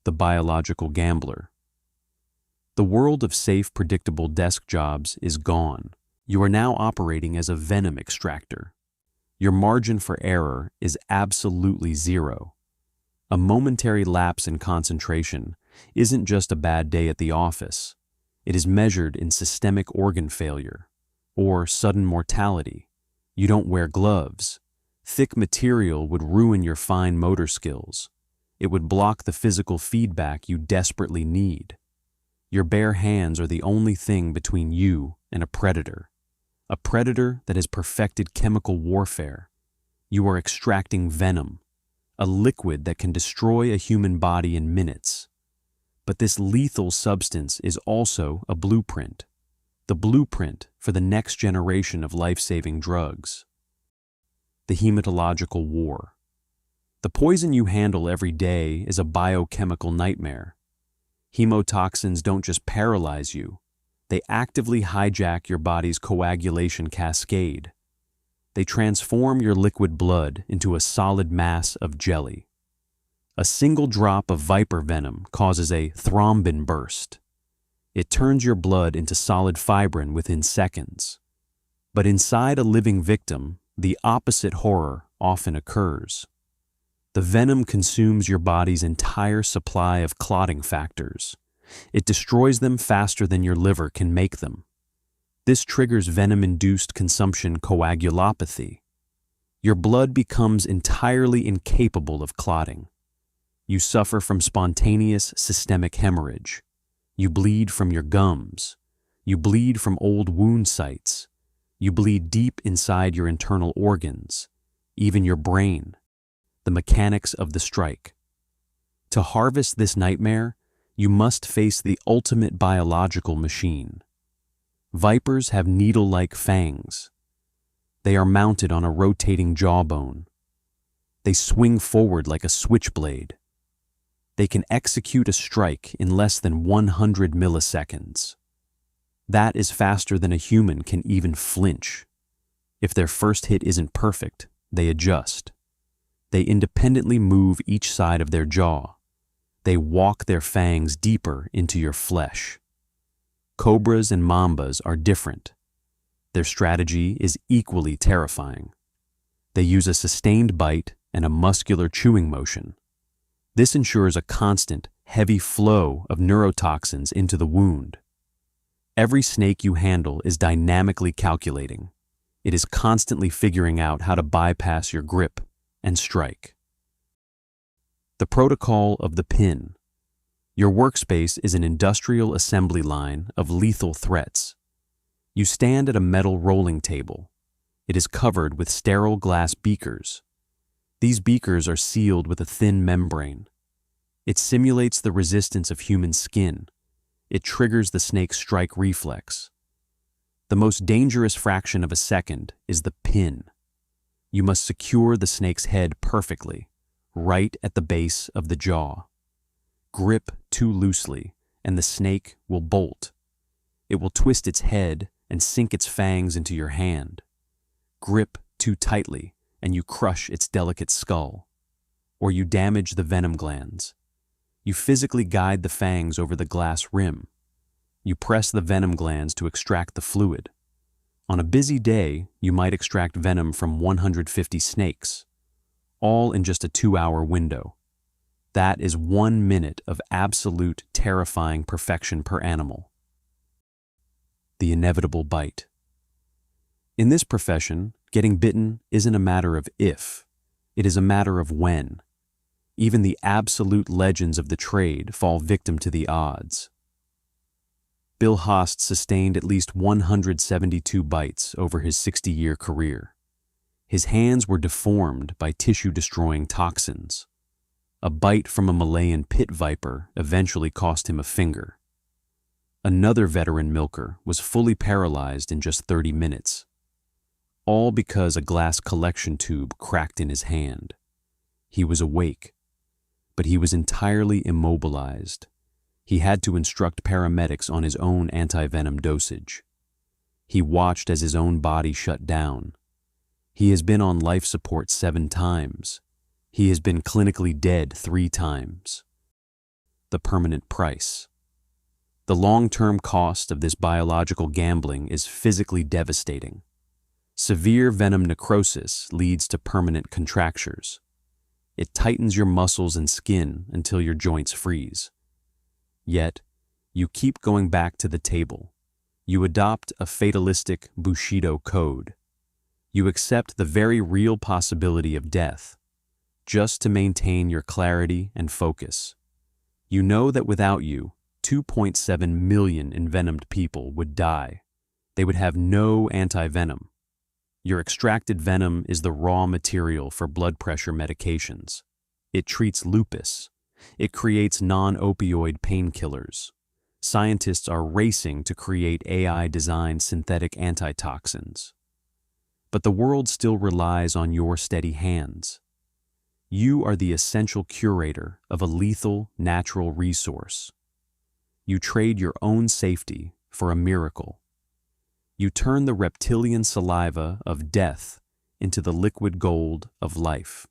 the biological gambler. The world of safe, predictable desk jobs is gone. You are now operating as a venom extractor. Your margin for error is absolutely zero. A momentary lapse in concentration isn't just a bad day at the office. It is measured in systemic organ failure or sudden mortality. You don't wear gloves. Thick material would ruin your fine motor skills. It would block the physical feedback you desperately need. Your bare hands are the only thing between you and a predator that has perfected chemical warfare. You are extracting venom, a liquid that can destroy a human body in minutes. But this lethal substance is also a blueprint, the blueprint for the next generation of life-saving drugs. The Hematological War. The poison you handle every day is a biochemical nightmare. Hemotoxins don't just paralyze you, they actively hijack your body's coagulation cascade. They transform your liquid blood into a solid mass of jelly. A single drop of viper venom causes a thrombin burst. It turns your blood into solid fibrin within seconds. But inside a living victim, the opposite horror often occurs. The venom consumes your body's entire supply of clotting factors. It destroys them faster than your liver can make them. This triggers venom-induced consumption coagulopathy. Your blood becomes entirely incapable of clotting. You suffer from spontaneous systemic hemorrhage. You bleed from your gums. You bleed from old wound sites. You bleed deep inside your internal organs, even your brain. The mechanics of the strike. To harvest this nightmare, you must face the ultimate biological machine. Vipers have needle-like fangs. They are mounted on a rotating jawbone. They swing forward like a switchblade. They can execute a strike in less than 100 milliseconds. That is faster than a human can even flinch. If their first hit isn't perfect, they adjust. They independently move each side of their jaw. They walk their fangs deeper into your flesh. Cobras and mambas are different. Their strategy is equally terrifying. They use a sustained bite and a muscular chewing motion. This ensures a constant, heavy flow of neurotoxins into the wound. Every snake you handle is dynamically calculating. It is constantly figuring out how to bypass your grip and strike. The protocol of the pin. Your workspace is an industrial assembly line of lethal threats. You stand at a metal rolling table. It is covered with sterile glass beakers. These beakers are sealed with a thin membrane. It simulates the resistance of human skin. It triggers the snake's strike reflex. The most dangerous fraction of a second is the pin. You must secure the snake's head perfectly, right at the base of the jaw. Grip too loosely, and the snake will bolt. It will twist its head and sink its fangs into your hand. Grip too tightly, and you crush its delicate skull. Or you damage the venom glands. You physically guide the fangs over the glass rim. You press the venom glands to extract the fluid. On a busy day, you might extract venom from 150 snakes, all in just a 2-hour window. That is 1 minute of absolute terrifying perfection per animal. The inevitable bite. In this profession, getting bitten isn't a matter of if, it is a matter of when. Even the absolute legends of the trade fall victim to the odds. Bill Haast sustained at least 172 bites over his 60-year career. His hands were deformed by tissue-destroying toxins. A bite from a Malayan pit viper eventually cost him a finger. Another veteran milker was fully paralyzed in just 30 minutes. All because a glass collection tube cracked in his hand. He was awake, but he was entirely immobilized. He had to instruct paramedics on his own antivenom dosage. He watched as his own body shut down. He has been on life support 7 times. He has been clinically dead 3 times. the permanent price. The long-term cost of this biological gambling is physically devastating. Severe venom necrosis leads to permanent contractures. It tightens your muscles and skin until your joints freeze. Yet, you keep going back to the table. You adopt a fatalistic Bushido code. You accept the very real possibility of death, just to maintain your clarity and focus. You know that without you, 2.7 million envenomed people would die. They would have no anti-venom. Your extracted venom is the raw material for blood pressure medications. It treats lupus. It creates non-opioid painkillers. Scientists are racing to create AI-designed synthetic antitoxins. But the world still relies on your steady hands. You are the essential curator of a lethal natural resource. You trade your own safety for a miracle. You turn the reptilian saliva of death into the liquid gold of life.